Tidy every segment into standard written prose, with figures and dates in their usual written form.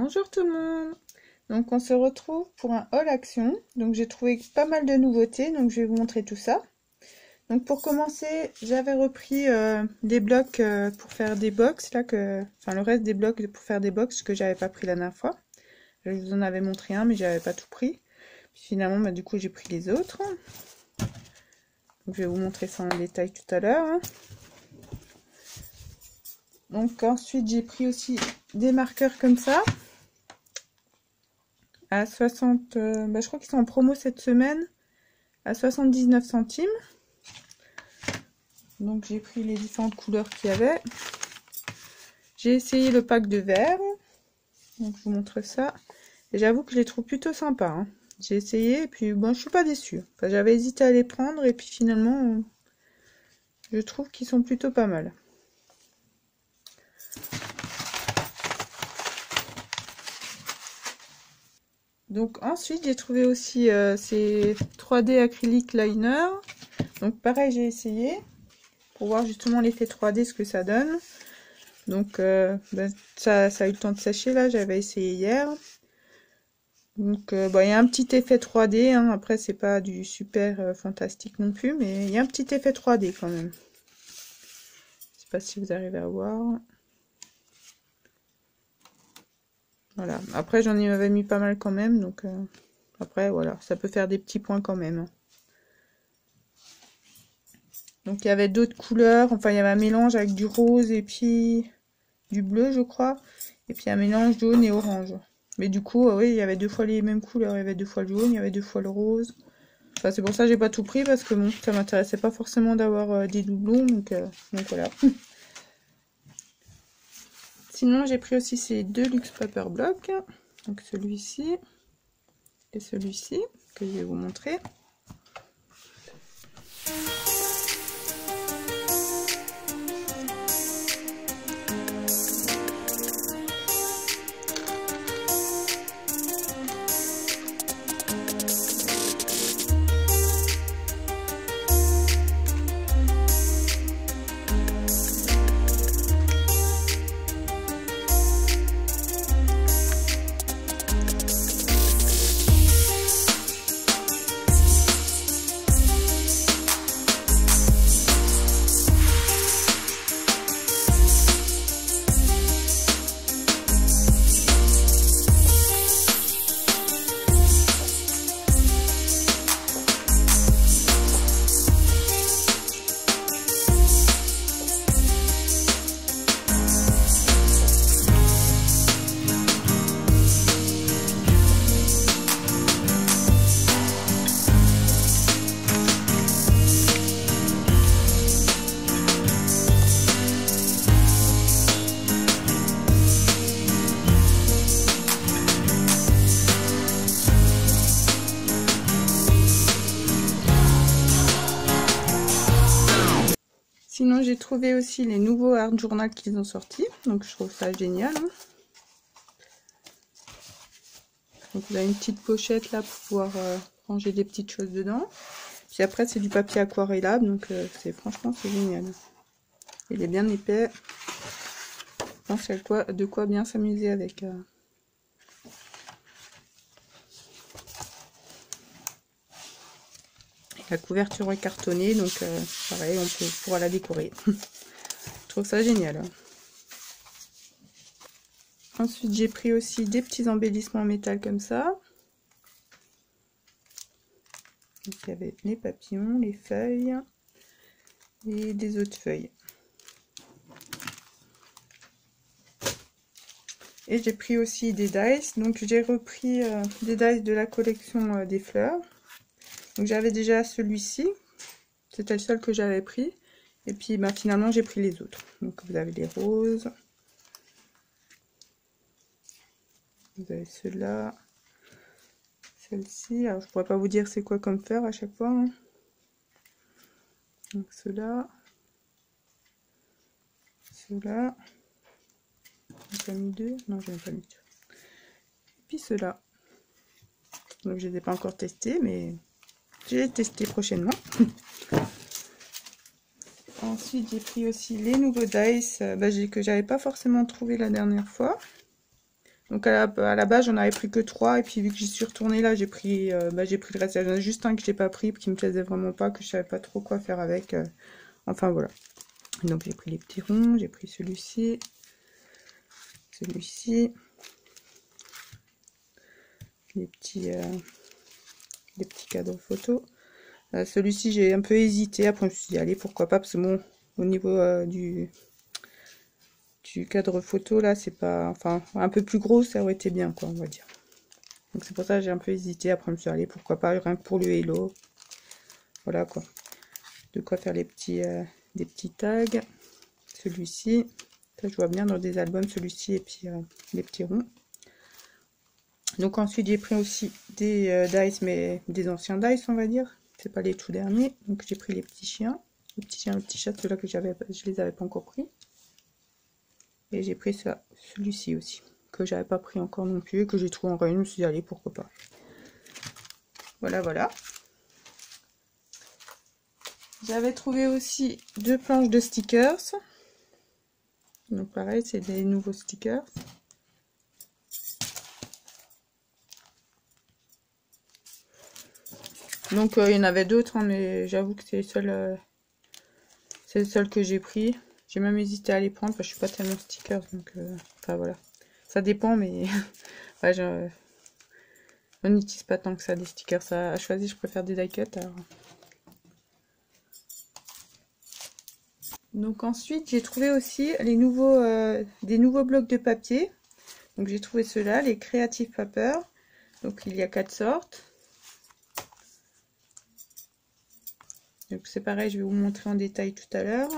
Bonjour tout le monde. Donc on se retrouve pour un haul action. Donc j'ai trouvé pas mal de nouveautés, donc je vais vous montrer tout ça. Donc pour commencer, j'avais repris des blocs pour faire des box là enfin le reste des blocs pour faire des box que j'avais pas pris la dernière fois. Je vous en avais montré un mais j'avais pas tout pris. Puis finalement du coup j'ai pris les autres. Donc je vais vous montrer ça en détail tout à l'heure. Donc ensuite j'ai pris aussi des marqueurs comme ça à 60, je crois qu'ils sont en promo cette semaine à 79 centimes. Donc j'ai pris les différentes couleurs qu'il y avait. J'ai essayé le pack de vert, donc je vous montre ça. Et j'avoue que je les trouve plutôt sympas. Hein. J'ai essayé et puis bon, je suis pas déçue. Enfin, j'avais hésité à les prendre et puis finalement je trouve qu'ils sont plutôt pas mal. Donc ensuite j'ai trouvé aussi ces 3D acrylique liner. Donc pareil, j'ai essayé pour voir justement l'effet 3D, ce que ça donne. Donc ça a eu le temps de sécher là, j'avais essayé hier. Donc il y a un petit effet 3D, hein. Après c'est pas du super fantastique non plus, mais il y a un petit effet 3D quand même. Je sais pas si vous arrivez à voir. Voilà, après j'en avais mis pas mal quand même, donc après voilà, ça peut faire des petits points quand même. Donc il y avait d'autres couleurs, enfin il y avait un mélange avec du rose et puis du bleu je crois, et puis un mélange jaune et orange. Mais du coup oui, il y avait deux fois les mêmes couleurs, il y avait deux fois le jaune, il y avait deux fois le rose. Enfin c'est pour ça que j'ai pas tout pris, parce que bon, ça m'intéressait pas forcément d'avoir des doublons, donc voilà. Sinon j'ai pris aussi ces deux luxe paper blocs, donc celui-ci et celui-ci que je vais vous montrer. Sinon j'ai trouvé aussi les nouveaux art journal qu'ils ont sortis, donc je trouve ça génial. Hein. Donc vous avez une petite pochette là pour pouvoir ranger des petites choses dedans. Puis après c'est du papier aquarellable, donc franchement c'est génial. Il est bien épais. Je pense qu'il y a de quoi bien s'amuser avec. La couverture est cartonnée, donc pareil, on pourra la décorer. Je trouve ça génial. Ensuite, j'ai pris aussi des petits embellissements en métal comme ça. Donc, il y avait les papillons, les feuilles et des autres feuilles. Et j'ai pris aussi des dice. Donc, j'ai repris des dice de la collection des fleurs. Donc j'avais déjà celui-ci, c'était le seul que j'avais pris, et puis finalement j'ai pris les autres. Donc vous avez les roses, vous avez ceux-là, celle-ci, alors je pourrais pas vous dire c'est quoi comme fleur à chaque fois. Hein. Donc ceux-là, ceux-là, j'en ai pas mis deux, non j'en ai pas mis deux. Et puis ceux-là, donc je les ai pas encore testés, mais je vais tester prochainement. Ensuite, j'ai pris aussi les nouveaux dice que j'avais pas forcément trouvé la dernière fois. Donc à la base, j'en avais pris que 3. Et puis vu que j'y suis retournée là, j'ai pris le reste. Il y en a juste un que j'ai pas pris, qui me plaisait vraiment pas, que je savais pas trop quoi faire avec. Enfin voilà. Donc j'ai pris les petits ronds, j'ai pris celui-ci. Celui-ci. Les petits cadres photos. Celui-ci, j'ai un peu hésité. Après, je me suis dit, allez, pourquoi pas. Parce que bon, au niveau du cadre photo, là, c'est pas... Enfin, un peu plus gros, ça aurait été bien, quoi, on va dire. Donc, c'est pour ça que j'ai un peu hésité. Après, je me suis dit, allez, pourquoi pas, rien que pour le hello. Voilà, quoi. De quoi faire des petits tags. Celui-ci. Ça, je vois bien dans des albums, celui-ci, et puis les petits ronds. Donc, ensuite, j'ai pris aussi des dice, mais des anciens dice, on va dire. C'est pas les tout derniers. Donc, j'ai pris les petits chiens. Les petits chiens, les petits chats, ceux-là que je les avais pas encore pris. Et j'ai pris celui-ci aussi, que j'avais pas pris encore non plus, que j'ai trouvé en rayon. Je me suis dit, allez, pourquoi pas. Voilà, voilà. J'avais trouvé aussi 2 planches de stickers. Donc pareil, c'est des nouveaux stickers. Donc il y en avait d'autres, hein, mais j'avoue que c'est le seul que j'ai pris. J'ai même hésité à les prendre parce que je suis pas tellement stickers, donc enfin voilà. Ça dépend, mais ouais, on n'utilise pas tant que ça des stickers. Ça, à choisir, je préfère des die cut. Alors. Donc ensuite, j'ai trouvé aussi des nouveaux blocs de papier. Donc j'ai trouvé ceux-là, les Creative Paper. Donc il y a 4 sortes. Donc c'est pareil, je vais vous montrer en détail tout à l'heure.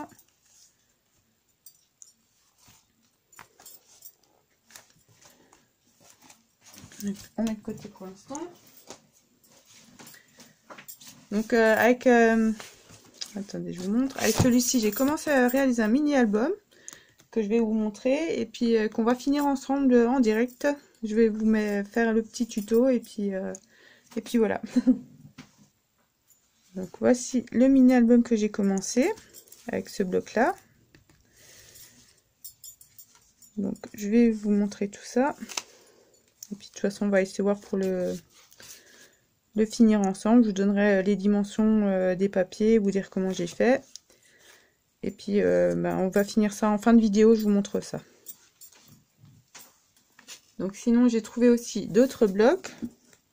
On met de côté pour l'instant. Donc attendez, je vous montre. Avec celui-ci, j'ai commencé à réaliser un mini album que je vais vous montrer et puis qu'on va finir ensemble en direct. Je vais vous faire le petit tuto et puis voilà. Donc voici le mini album que j'ai commencé avec ce bloc là. Donc je vais vous montrer tout ça. Et puis de toute façon on va essayer de voir pour le finir ensemble. Je vous donnerai les dimensions des papiers, vous dire comment j'ai fait. Et puis on va finir ça en fin de vidéo, je vous montre ça. Donc sinon j'ai trouvé aussi d'autres blocs.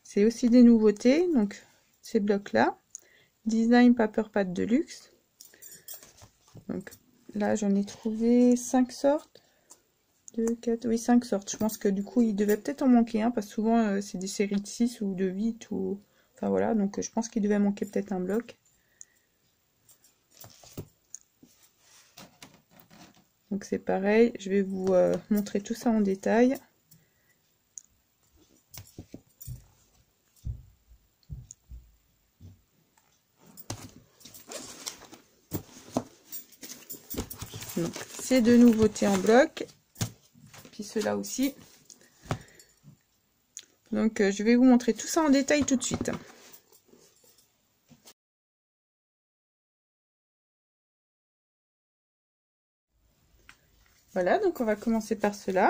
C'est aussi des nouveautés. Donc ces blocs là. Design Paper Pad Deluxe. Donc là j'en ai trouvé 5 sortes. 2, 4, oui 5 sortes. Je pense que du coup il devait peut-être en manquer un parce que souvent c'est des séries de 6 ou de 8 ou... Enfin voilà, donc je pense qu'il devait manquer peut-être un bloc. Donc c'est pareil, je vais vous montrer tout ça en détail. Donc c'est de nouveautés en bloc. Puis ceux-là aussi. Donc je vais vous montrer tout ça en détail tout de suite. Voilà, donc on va commencer par cela.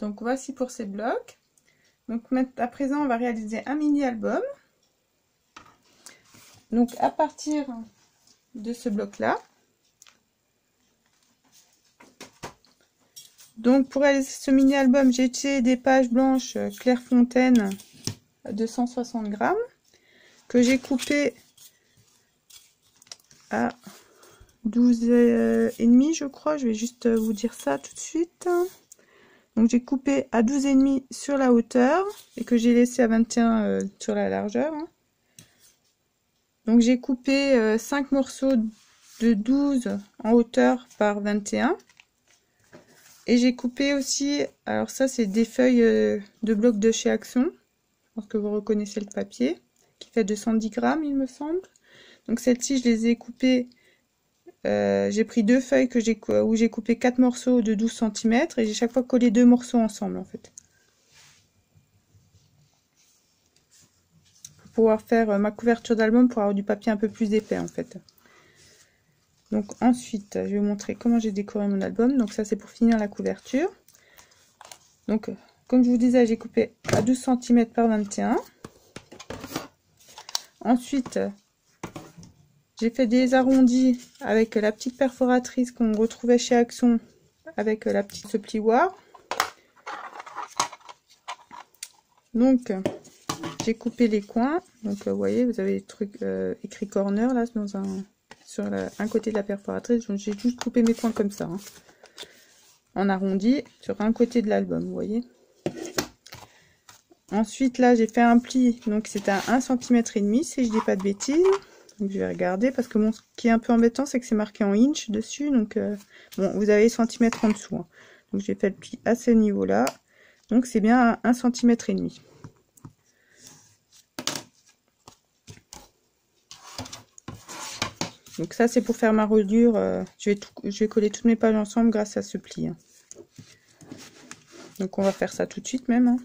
Donc voici pour ces blocs. Donc à présent on va réaliser un mini album. Donc à partir de ce bloc là. Donc pour réaliser ce mini album, j'ai utilisé des pages blanches Clairefontaine de 160 grammes que j'ai coupé à 12 et demi, je crois. Je vais juste vous dire ça tout de suite. Donc j'ai coupé à 12 et demi sur la hauteur et que j'ai laissé à 21 sur la largeur. Donc j'ai coupé 5 morceaux de 12 en hauteur par 21. Et j'ai coupé aussi, alors ça c'est des feuilles de blocs de chez Action. Je pense que vous reconnaissez le papier, qui fait 210 grammes il me semble. Donc celles-ci je les ai coupées, j'ai pris deux feuilles où j'ai coupé 4 morceaux de 12 cm et j'ai chaque fois collé 2 morceaux ensemble en fait. Pour pouvoir faire ma couverture d'album pour avoir du papier un peu plus épais en fait. Donc ensuite, je vais vous montrer comment j'ai décoré mon album. Donc ça c'est pour finir la couverture. Donc comme je vous disais, j'ai coupé à 12 cm par 21. Ensuite, j'ai fait des arrondis avec la petite perforatrice qu'on retrouvait chez Action avec ce plioir. Donc j'ai coupé les coins. Donc vous voyez, vous avez les trucs écrit corner là dans sur un côté de la perforatrice. Donc j'ai juste coupé mes coins comme ça, hein, en arrondi sur un côté de l'album, vous voyez. Ensuite là j'ai fait un pli, donc c'est à 1,5 cm si je dis pas de bêtises. Donc je vais regarder parce que ce qui est un peu embêtant c'est que c'est marqué en inch dessus, donc bon, vous avez centimètres en dessous, hein. Donc j'ai fait le pli à ce niveau là, donc c'est bien à 1,5 cm. Donc ça c'est pour faire ma reliure, je vais coller toutes mes pages ensemble grâce à ce pli, hein. Donc on va faire ça tout de suite même, hein.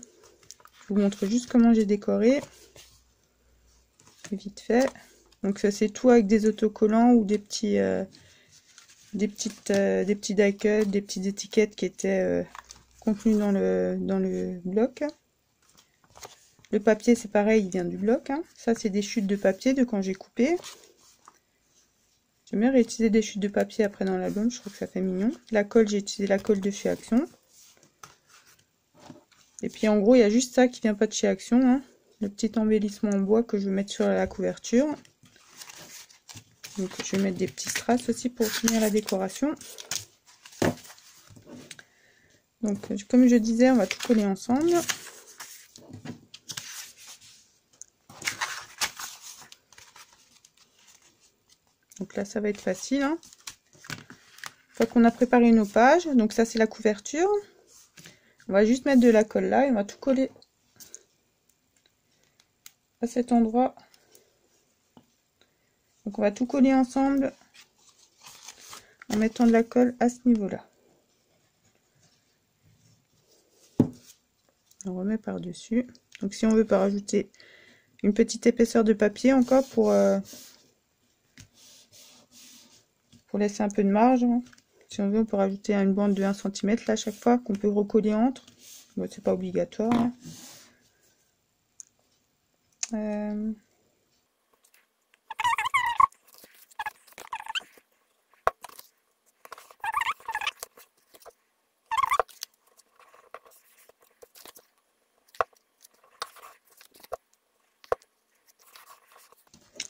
Je vous montre juste comment j'ai décoré, vite fait. Donc ça c'est tout avec des autocollants ou des petits die cuts, des petites étiquettes qui étaient contenues dans le bloc. Le papier c'est pareil, il vient du bloc, hein. Ça c'est des chutes de papier de quand j'ai coupé. J'aime bien réutiliser des chutes de papier après dans l'album, je trouve que ça fait mignon. La colle, j'ai utilisé la colle de chez Action. Et puis en gros, il y a juste ça qui vient pas de chez Action, hein. Le petit embellissement en bois que je vais mettre sur la couverture. Donc je vais mettre des petits strass aussi pour finir la décoration. Donc comme je disais, on va tout coller ensemble. Donc là ça va être facile, hein. Une fois qu'on a préparé nos pages, donc ça c'est la couverture. On va juste mettre de la colle là et on va tout coller à cet endroit. Donc on va tout coller ensemble en mettant de la colle à ce niveau là. On remet par dessus. Donc si on veut pas rajouter une petite épaisseur de papier encore pour laisser un peu de marge, hein. Si on veut, on peut rajouter une bande de 1 cm là chaque fois qu'on peut recoller entre. Bon, c'est pas obligatoire, hein.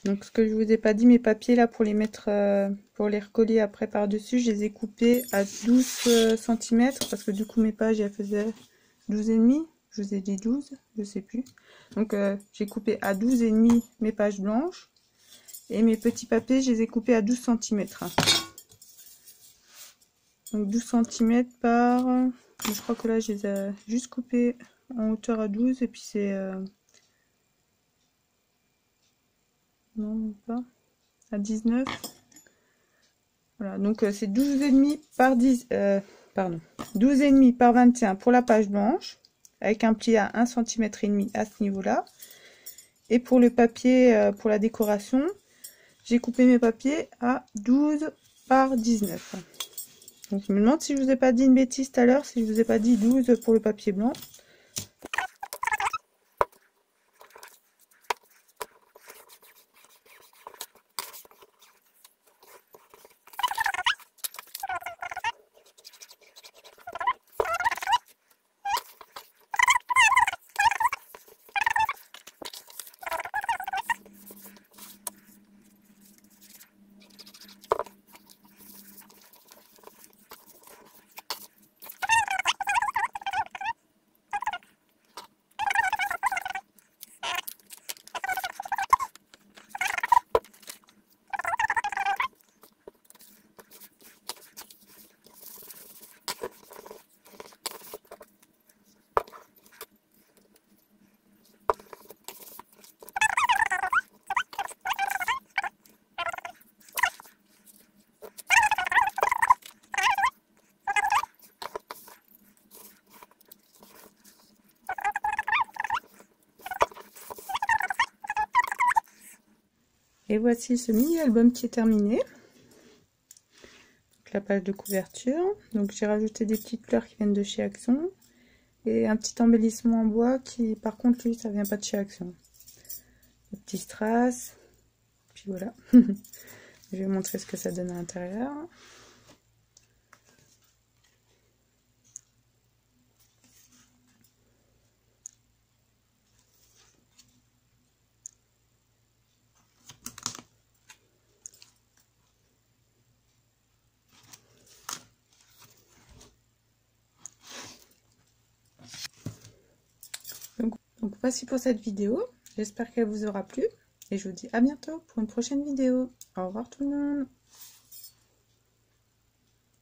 Donc ce que je vous ai pas dit, mes papiers là pour les mettre, pour les recoller après par dessus, je les ai coupés à 12 cm parce que du coup mes pages elles faisaient 12,5. Je vous ai dit 12, je sais plus. Donc j'ai coupé à 12,5 mes pages blanches et mes petits papiers je les ai coupés à 12 cm. Donc 12 cm par, je crois que là je les ai juste coupés en hauteur à 12 et puis c'est non, même pas. À 19. Voilà, donc c'est 12,5 par 10. Pardon. 12,5 par 21 pour la page blanche. Avec un pli à 1,5 cm à ce niveau-là. Et pour le papier, pour la décoration, j'ai coupé mes papiers à 12 par 19. Donc je me demande si je vous ai pas dit une bêtise tout à l'heure, si je vous ai pas dit 12 pour le papier blanc. Et voici ce mini-album qui est terminé. Donc, la page de couverture. Donc j'ai rajouté des petites fleurs qui viennent de chez Action. Et un petit embellissement en bois qui, par contre, lui, ça vient pas de chez Action. Des petits strass. Puis voilà. Je vais montrer ce que ça donne à l'intérieur. Donc voici pour cette vidéo, j'espère qu'elle vous aura plu et je vous dis à bientôt pour une prochaine vidéo. Au revoir tout le monde.